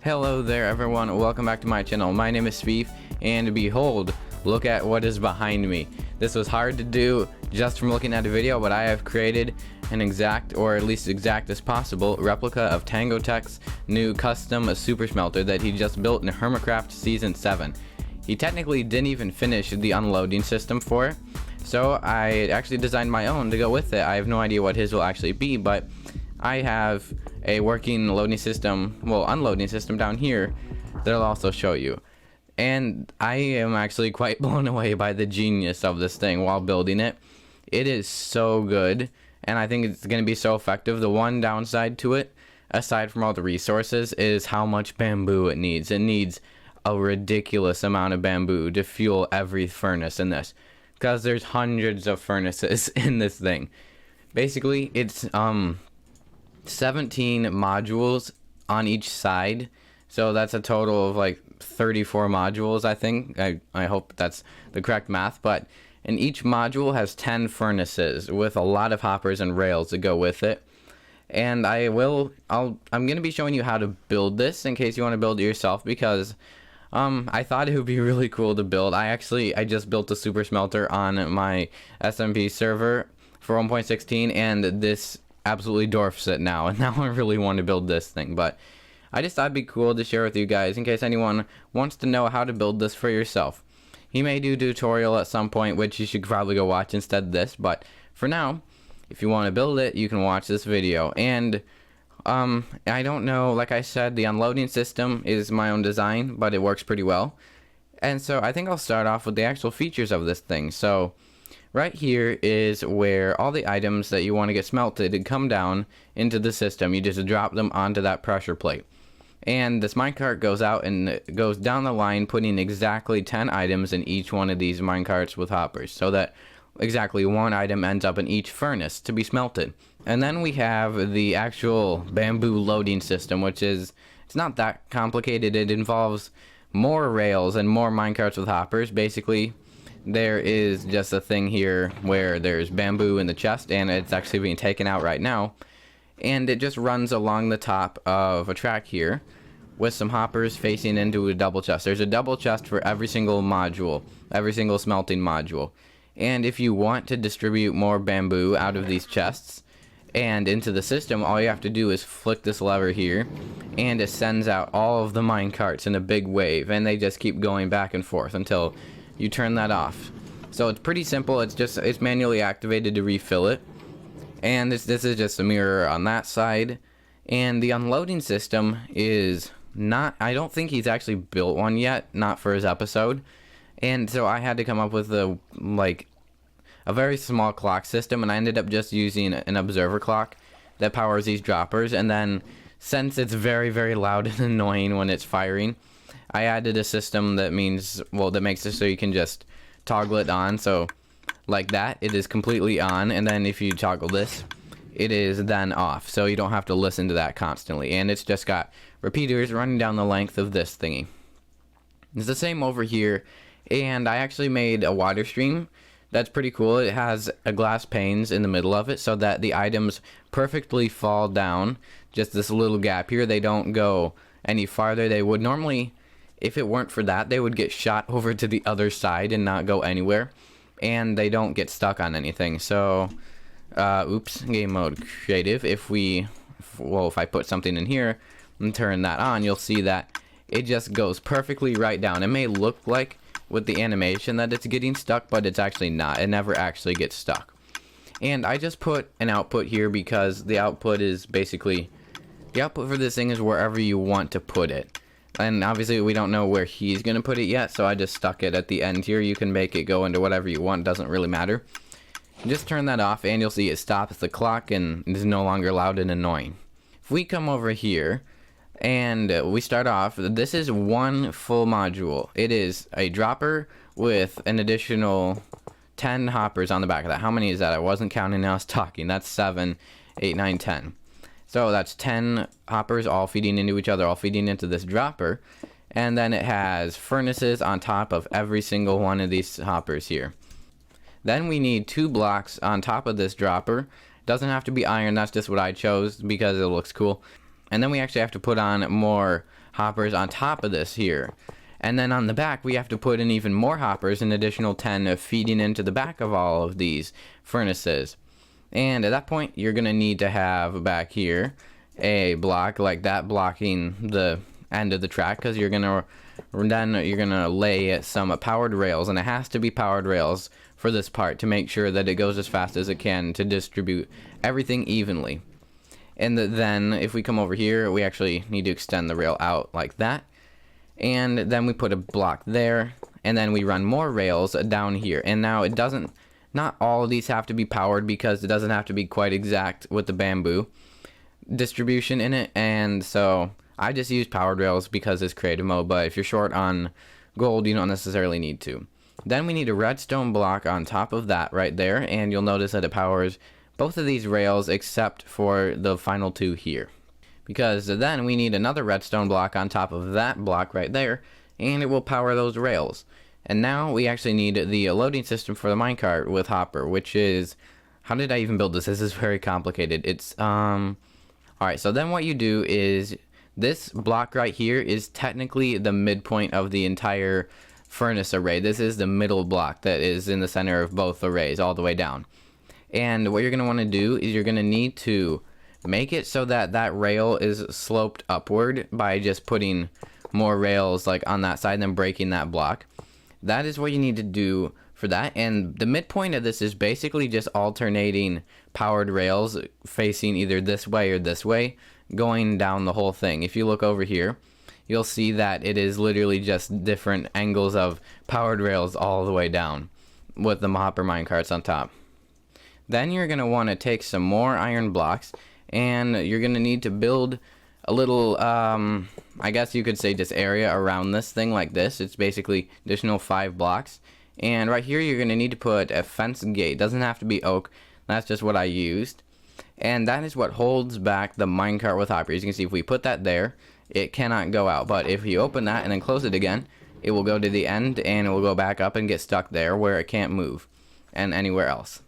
Hello there everyone, welcome back to my channel. My name is Speef, and behold, look at what is behind me. This was hard to do just from looking at a video, but I have created an exact, or at least exact as possible, replica of Tango Tek's new custom super smelter that he just built in Hermitcraft Season 7. He technically didn't even finish the unloading system for it, so I actually designed my own to go with it. I have no idea what his will actually be, but I have a working loading system, well, unloading system down here that I'll also show you. And I am actually quite blown away by the genius of this thing while building it. It is so good, and I think it's going to be so effective. The one downside to it, aside from all the resources, is how much bamboo it needs. It needs a ridiculous amount of bamboo to fuel every furnace in this, because there's hundreds of furnaces in this thing. Basically, it's 17 modules on each side, so that's a total of like 34 modules, I think. I hope that's the correct math, but and each module has 10 furnaces with a lot of hoppers and rails to go with it. And I'm gonna be showing you how to build this in case you want to build it yourself, because I thought it would be really cool to build. I just built a super smelter on my SMP server for 1.16, and this absolutely dwarfs it now, and now I really want to build this thing. But I just thought it'd be cool to share with you guys in case anyone wants to know how to build this for yourself. He may do a tutorial at some point, which you should probably go watch instead of this, but for now, if you want to build it, you can watch this video. And I don't know, like I said, the unloading system is my own design, but it works pretty well. And so I think I'll start off with the actual features of this thing. So right here is where all the items that you want to get smelted come down into the system. You just drop them onto that pressure plate. And this minecart goes out and goes down the line, putting exactly 10 items in each one of these minecarts with hoppers, so that exactly one item ends up in each furnace to be smelted. And then we have the actual bamboo loading system, which is, it's not that complicated. It involves more rails and more minecarts with hoppers. Basically, there is just a thing here where there's bamboo in the chest, and it's actually being taken out right now, and it just runs along the top of a track here with some hoppers facing into a double chest. There's a double chest for every single module, every single smelting module. And if you want to distribute more bamboo out of these chests and into the system, all you have to do is flick this lever here, and it sends out all of the mine carts in a big wave, and they just keep going back and forth until you turn that off. So it's pretty simple. It's manually activated to refill it. And this is just a mirror on that side. And the unloading system is not, I don't think he's actually built one yet, not for his episode. And so I had to come up with a very small clock system, and I ended up just using an observer clock that powers these droppers. And then since it's very, very loud and annoying when it's firing, I added a system that means, well, that makes it so you can just toggle it on. So like that, it is completely on, and then if you toggle this, it is then off, so you don't have to listen to that constantly. And it's just got repeaters running down the length of this thingy. It's the same over here, and I actually made a water stream that's pretty cool. It has a glass panes in the middle of it so that the items perfectly fall down just this little gap here. They don't go any farther. They would normally, if it weren't for that, they would get shot over to the other side and not go anywhere, and they don't get stuck on anything. So oops, game mode creative. If I put something in here and turn that on, you'll see that it just goes perfectly right down. It may look like with the animation that it's getting stuck, but it's actually not. It never actually gets stuck. And I just put an output here because the output is basically, the output for this thing is wherever you want to put it. And obviously we don't know where he's going to put it yet, so I just stuck it at the end here. You can make it go into whatever you want, doesn't really matter. Just turn that off, and you'll see it stops the clock and is no longer loud and annoying. If we come over here and we start off, this is one full module. It is a dropper with an additional 10 hoppers on the back of that. How many is that? I wasn't counting, I was talking. That's 7, 8, 9, 10. So that's 10 hoppers all feeding into each other, all feeding into this dropper. And then it has furnaces on top of every single one of these hoppers here. Then we need 2 blocks on top of this dropper. Doesn't have to be iron, that's just what I chose because it looks cool. And then we actually have to put on more hoppers on top of this here. And then on the back, we have to put in even more hoppers, an additional 10 feeding into the back of all of these furnaces. And at that point, you're going to need to have back here a block like that blocking the end of the track, because you're going to lay some powered rails, and it has to be powered rails for this part to make sure that it goes as fast as it can to distribute everything evenly. And then if we come over here, we actually need to extend the rail out like that. And then we put a block there, and then we run more rails down here. And now not all of these have to be powered, because it doesn't have to be quite exact with the bamboo distribution in it. And so I just use powered rails because it's creative mode, but if you're short on gold, you don't necessarily need to. Then we need a redstone block on top of that right there, and you'll notice that it powers both of these rails except for the final two here. Because then we need another redstone block on top of that block right there, and it will power those rails. And now we actually need the loading system for the minecart with hopper, which is, how did I even build this? This is very complicated. It's alright, so then what you do is, this block right here is technically the midpoint of the entire furnace array. This is the middle block that is in the center of both arrays all the way down. And what you're going to want to do is you're going to need to make it so that that rail is sloped upward by just putting more rails like on that side and then breaking that block. That is what you need to do for that. And the midpoint of this is basically just alternating powered rails facing either this way or this way, going down the whole thing. If you look over here, you'll see that it is literally just different angles of powered rails all the way down with the hopper minecarts on top. Then you're going to want to take some more iron blocks, and you're going to need to build a little, I guess you could say, just area around this thing like this. It's basically additional 5 blocks. And right here you're going to need to put a fence gate. Doesn't have to be oak. That's just what I used. And that is what holds back the minecart with hoppers. You can see if we put that there, it cannot go out. But if you open that and then close it again, it will go to the end and it will go back up and get stuck there where it can't move and anywhere else.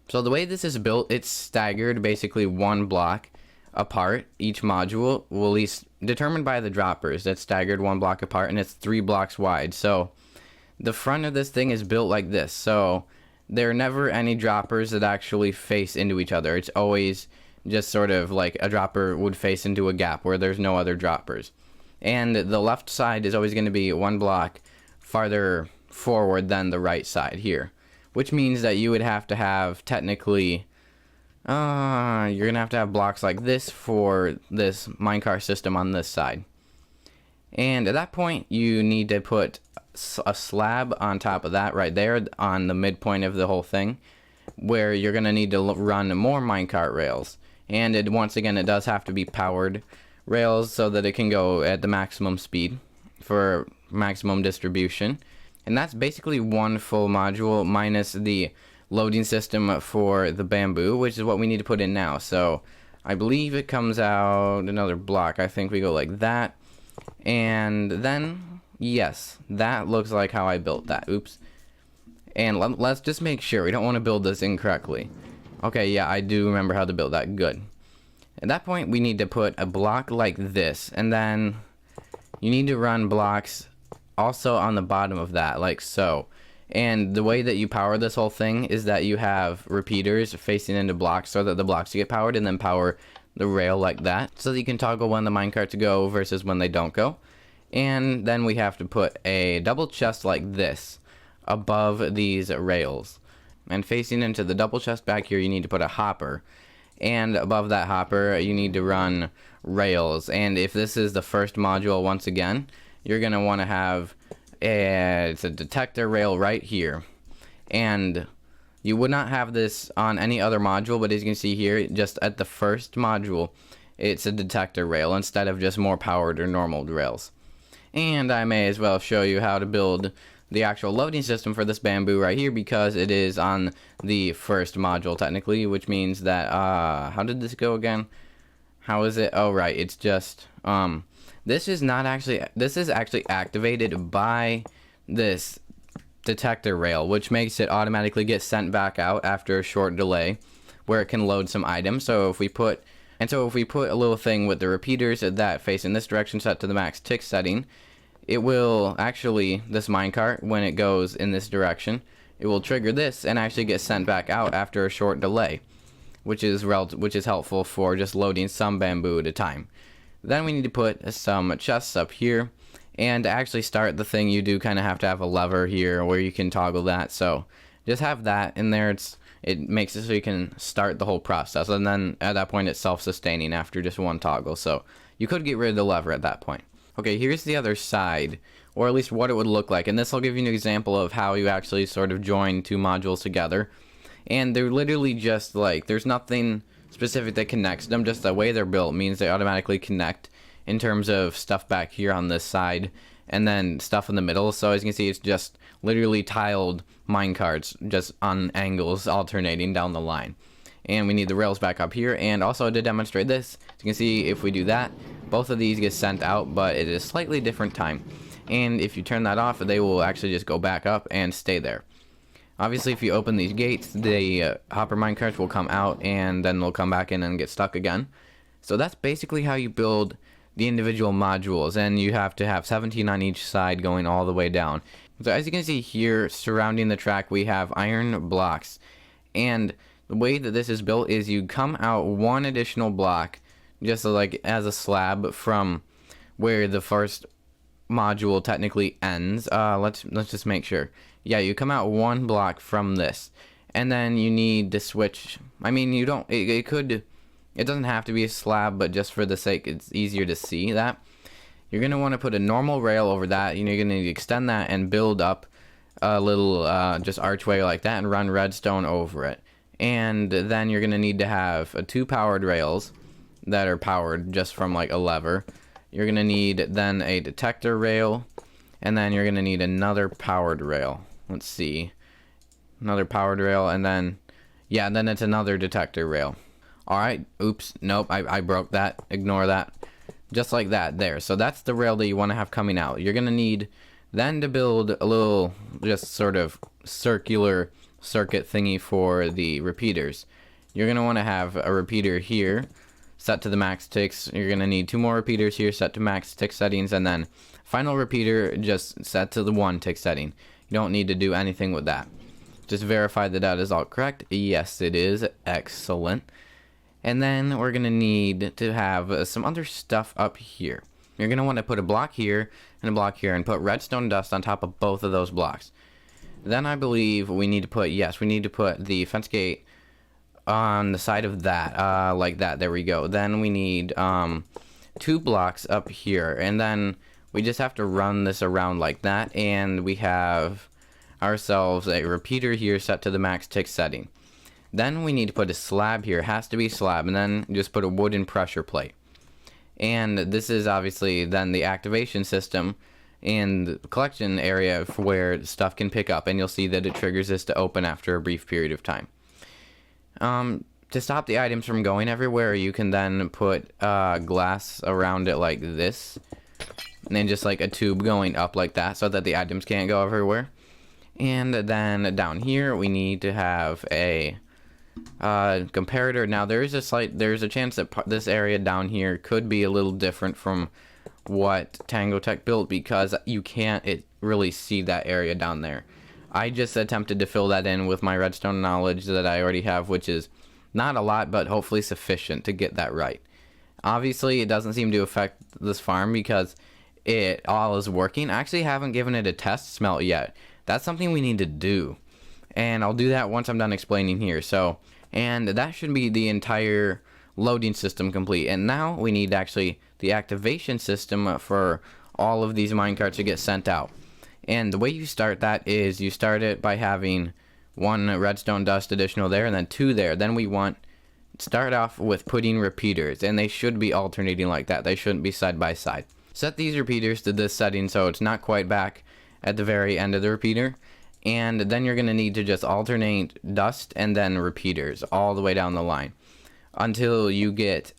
So the way this is built, it's staggered basically 1 block apart. Each module will be determined by the droppers. That's staggered 1 block apart, and it's 3 blocks wide. So the front of this thing is built like this. So there are never any droppers that actually face into each other. It's always just sort of like a dropper would face into a gap where there's no other droppers. And the left side is always going to be 1 block farther forward than the right side here. Which means that you would have to have technically, you're going to have blocks like this for this minecart system on this side. And at that point, you need to put a slab on top of that right there on the midpoint of the whole thing, where you're going to need to run more minecart rails. And once again, it does have to be powered rails so that it can go at the maximum speed for maximum distribution. And that's basically 1 full module minus the loading system for the bamboo, which is what we need to put in now. So I believe it comes out another block. I think we go like that. And then, yes, that looks like how I built that. Oops. And let's just make sure. We don't want to build this incorrectly. Okay, yeah, I do remember how to build that. Good. At that point, we need to put a block like this. And then you need to run blocks also on the bottom of that, like so. And the way that you power this whole thing is that you have repeaters facing into blocks so that the blocks get powered, and then power the rail like that so that you can toggle when the minecarts go versus when they don't go. And then we have to put a double chest like this above these rails. And facing into the double chest back here, you need to put a hopper. And above that hopper, you need to run rails. And if this is the first module, once again, you're going to want to have it's a detector rail right here. And you would not have this on any other module, but as you can see here, just at the first module, it's a detector rail instead of just more powered or normal rails. And I may as well show you how to build the actual loading system for this bamboo right here, because it is on the first module technically, which means that, how did this go again? How is it? Oh, right, it's just, this is actually activated by this detector rail, which makes it automatically get sent back out after a short delay where it can load some items. So if we put And so if we put a little thing with the repeaters that face in this direction set to the max tick setting, it will actually, this minecart, when it goes in this direction, it will trigger this and actually get sent back out after a short delay, which is helpful for just loading some bamboo at a time. Then we need to put some chests up here, and to actually start the thing, you do kind of have to have a lever here where you can toggle that. So just have that in there. It makes it so you can start the whole process, and then at that point it's self-sustaining after just one toggle. So you could get rid of the lever at that point. Okay, here's the other side, or at least what it would look like, and this will give you an example of how you actually sort of join two modules together. And they're literally just like, there's nothing specific that connects them, just the way they're built means they automatically connect in terms of stuff back here on this side and then stuff in the middle. So as you can see, it's just literally tiled minecarts just on angles alternating down the line. And we need the rails back up here. And also to demonstrate this, as you can see, if we do that, both of these get sent out, but it is slightly different time. And if you turn that off, they will actually just go back up and stay there. Obviously, if you open these gates, the hopper minecarts will come out and then they'll come back in and get stuck again. So that's basically how you build the individual modules, and you have to have 17 on each side going all the way down. So as you can see here, surrounding the track, we have iron blocks. And the way that this is built is you come out one additional block, just like as a slab from where the first module technically ends. Let's just make sure. Yeah, you come out one block from this, and then you need to switch. I mean, you don't. It doesn't have to be a slab, but just for the sake, it's easier to see that. You're gonna want to put a normal rail over that. You're gonna need to extend that and build up a little just archway like that, and run redstone over it. And then you're gonna need to have two powered rails that are powered just from like a lever. You're gonna need then a detector rail, and then you're gonna need another powered rail. Let's see, another powered rail, and then yeah, then it's another detector rail. All right, oops, nope, I broke that. Ignore that. Just like that there. So that's the rail that you want to have coming out. You're gonna need then to build a little just sort of circular circuit thingy for the repeaters. You're gonna want to have a repeater here set to the max ticks. You're gonna need two more repeaters here set to max tick settings, and then final repeater just set to the 1 tick setting. You don't need to do anything with that. Just verify that that is all correct. Yes, it is. Excellent. And then we're gonna need to have some other stuff up here. You're gonna want to put a block here and a block here, and put redstone dust on top of both of those blocks. Then I believe we need to put, yes, we need to put the fence gate on the side of that, like that. There we go. Then we need 2 blocks up here, and then we just have to run this around like that, and we have ourselves a repeater here set to the max tick setting. Then we need to put a slab here. It has to be slab, and then just put a wooden pressure plate. And this is obviously then the activation system and the collection area for where stuff can pick up, and you'll see that it triggers this to open after a brief period of time. To stop the items from going everywhere, you can then put glass around it like this, and then just like a tube going up like that so that the items can't go everywhere. And then down here we need to have a comparator. Now there's a chance that this area down here could be a little different from what Tango Tek built, because you can't really see that area down there. I just attempted to fill that in with my redstone knowledge that I already have, which is not a lot, but hopefully sufficient to get that right. Obviously it doesn't seem to affect this farm because it all is working. I actually haven't given it a test smelt yet. That's something we need to do, and I'll do that once I'm done explaining here. So, and that should be the entire loading system complete. And now we need actually the activation system for all of these minecarts to get sent out. And the way you start that is you start it by having 1 redstone dust additional there, and then 2 there. Then we start off with putting repeaters, and they should be alternating like that. They shouldn't be side by side. Set these repeaters to this setting so it's not quite back at the very end of the repeater, and then you're going to need to just alternate dust and then repeaters all the way down the line until you get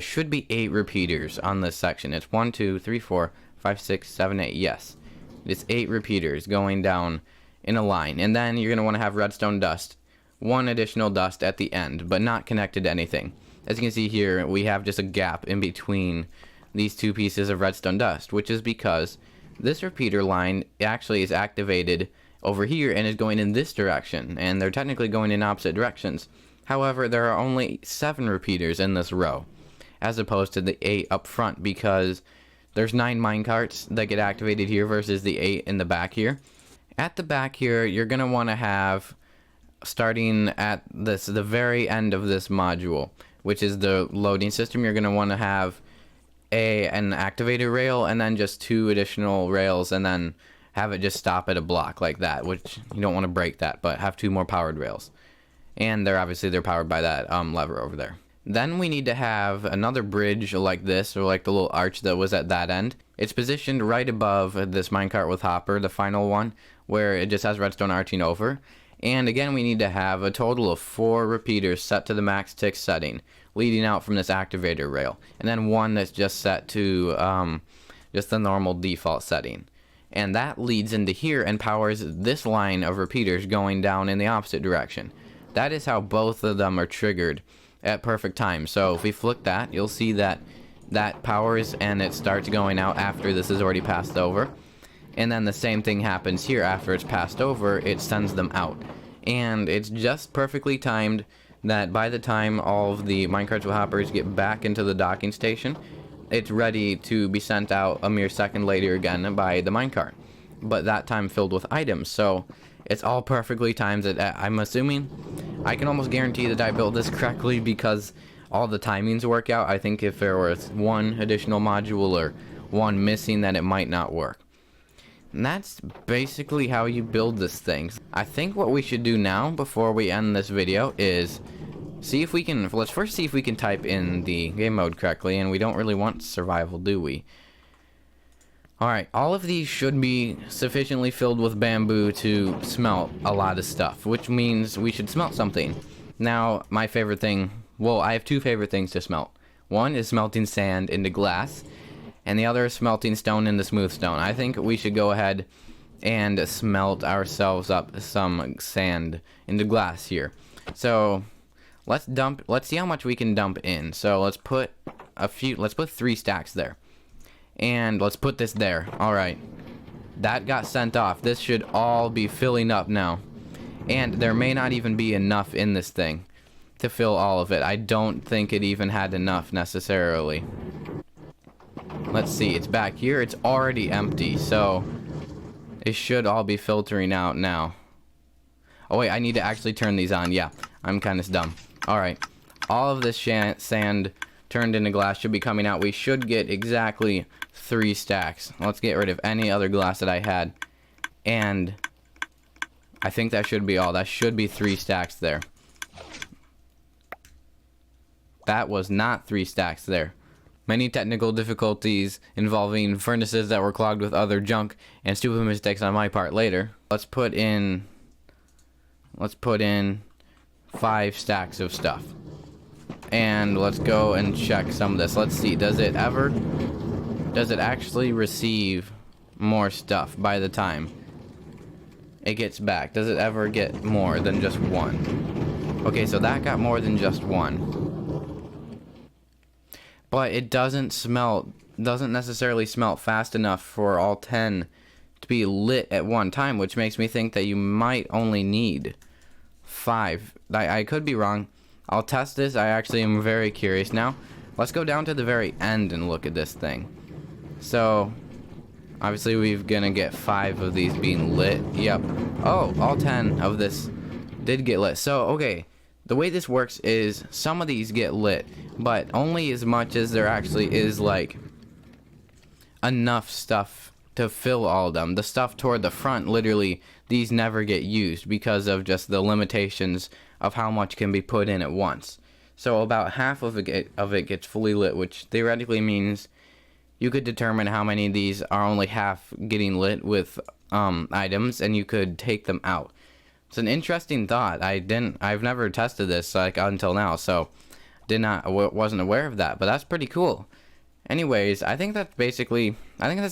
should be 8 repeaters on this section. It's 1 2 3 4 5 6 7 8. Yes, it's 8 repeaters going down in a line, and then you're going to want to have redstone dust, 1 additional dust at the end, but not connected to anything. as you can see here, we have just a gap in between these two pieces of redstone dust, which is because this repeater line actually is activated over here and is going in this direction, and they're technically going in opposite directions. However, there are only 7 repeaters in this row, as opposed to the 8 up front, because there's 9 minecarts that get activated here versus the 8 in the back here. At the back here, you're going to want to have, starting at the very end of this module, which is the loading system, you're going to want to have an activated rail and then just 2 additional rails, and then have it just stop at a block like that, which you don't want to break that, but have 2 more powered rails. And they're powered by that lever over there. Then we need to have another bridge like this, or like the little arch that was at that end. It's positioned right above this minecart with hopper, the final one, where it just has redstone arching over. And again, we need to have a total of 4 repeaters set to the max tick setting, leading out from this activator rail, and then 1 that's just set to just the normal default setting. And that leads into here and powers this line of repeaters going down in the opposite direction. That is how both of them are triggered at perfect time. So if we flick that, you'll see that that powers and it starts going out after this is already passed over. And then the same thing happens here. After it's passed over, it sends them out. And it's just perfectly timed that by the time all of the minecarts with hoppers get back into the docking station, it's ready to be sent out a mere second later again by the minecart. But that time filled with items, so it's all perfectly timed. I'm assuming, I can almost guarantee that I built this correctly because all the timings work out. I think if there was 1 additional module or 1 missing, then it might not work. And that's basically how you build this thing. I think what we should do now before we end this video is see if we can, let's first see if we can type in the game mode correctly, and we don't really want survival, do we? Alright, all of these should be sufficiently filled with bamboo to smelt a lot of stuff, which means we should smelt something. Now, my favorite thing, well, I have 2 favorite things to smelt. One is smelting sand into glass, and the other is smelting stone into smooth stone. I think we should go ahead and smelt ourselves up some sand into glass here. So, let's see how much we can dump in. So, let's put 3 stacks there. And let's put this there. Alright. That got sent off. This should all be filling up now. And there may not even be enough in this thing to fill all of it. I don't think it even had enough necessarily. Let's see. It's back here. It's already empty. So it should all be filtering out now. Oh wait, I need to actually turn these on. Yeah, I'm kind of dumb. Alright. All of this sand turned into glass should be coming out. We should get exactly 3 stacks. Let's get rid of any other glass that I had. And I think that should be all. That should be 3 stacks there. That was not 3 stacks there. Many technical difficulties involving furnaces that were clogged with other junk and stupid mistakes on my part later. Let's put in 5 stacks of stuff. And let's go and check some of this. Let's see, does it actually receive more stuff by the time it gets back? Does it ever get more than just 1? Okay, so that got more than just 1. But it doesn't necessarily smelt fast enough for all 10 to be lit at one time, which makes me think that you might only need 5. I could be wrong. I'll test this. I actually am very curious now. Let's go down to the very end and look at this thing. So, obviously we're gonna get 5 of these being lit. Yep. Oh, all 10 of this did get lit. So, okay. The way this works is some of these get lit, but only as much as there actually is, like, enough stuff to fill all of them. The stuff toward the front, literally, these never get used because of just the limitations of how much can be put in at once. So about half of it gets fully lit, which theoretically means you could determine how many of these are only half getting lit with items, and you could take them out. It's an interesting thought. I've never tested this like until now, so wasn't aware of that, but that's pretty cool. Anyways, I think that's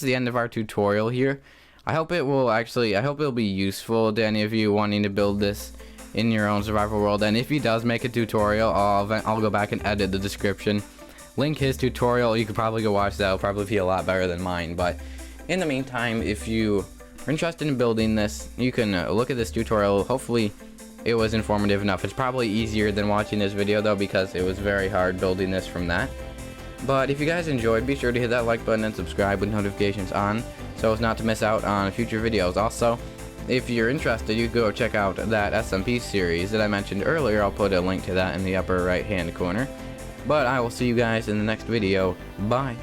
the end of our tutorial here. I hope it'll be useful to any of you wanting to build this. in your own survival world. And if he does make a tutorial, I'll go back and edit the description, link his tutorial. You could probably go watch that. It'll probably be a lot better than mine. But in the meantime, if you are interested in building this, you can look at this tutorial. Hopefully it was informative enough. It's probably easier than watching this video though, because it was very hard building this from that. But if you guys enjoyed, be sure to hit that like button and subscribe with notifications on, so as not to miss out on future videos. Also, if you're interested, you can go check out that SMP series that I mentioned earlier. I'll put a link to that in the upper right hand corner. But I will see you guys in the next video. Bye.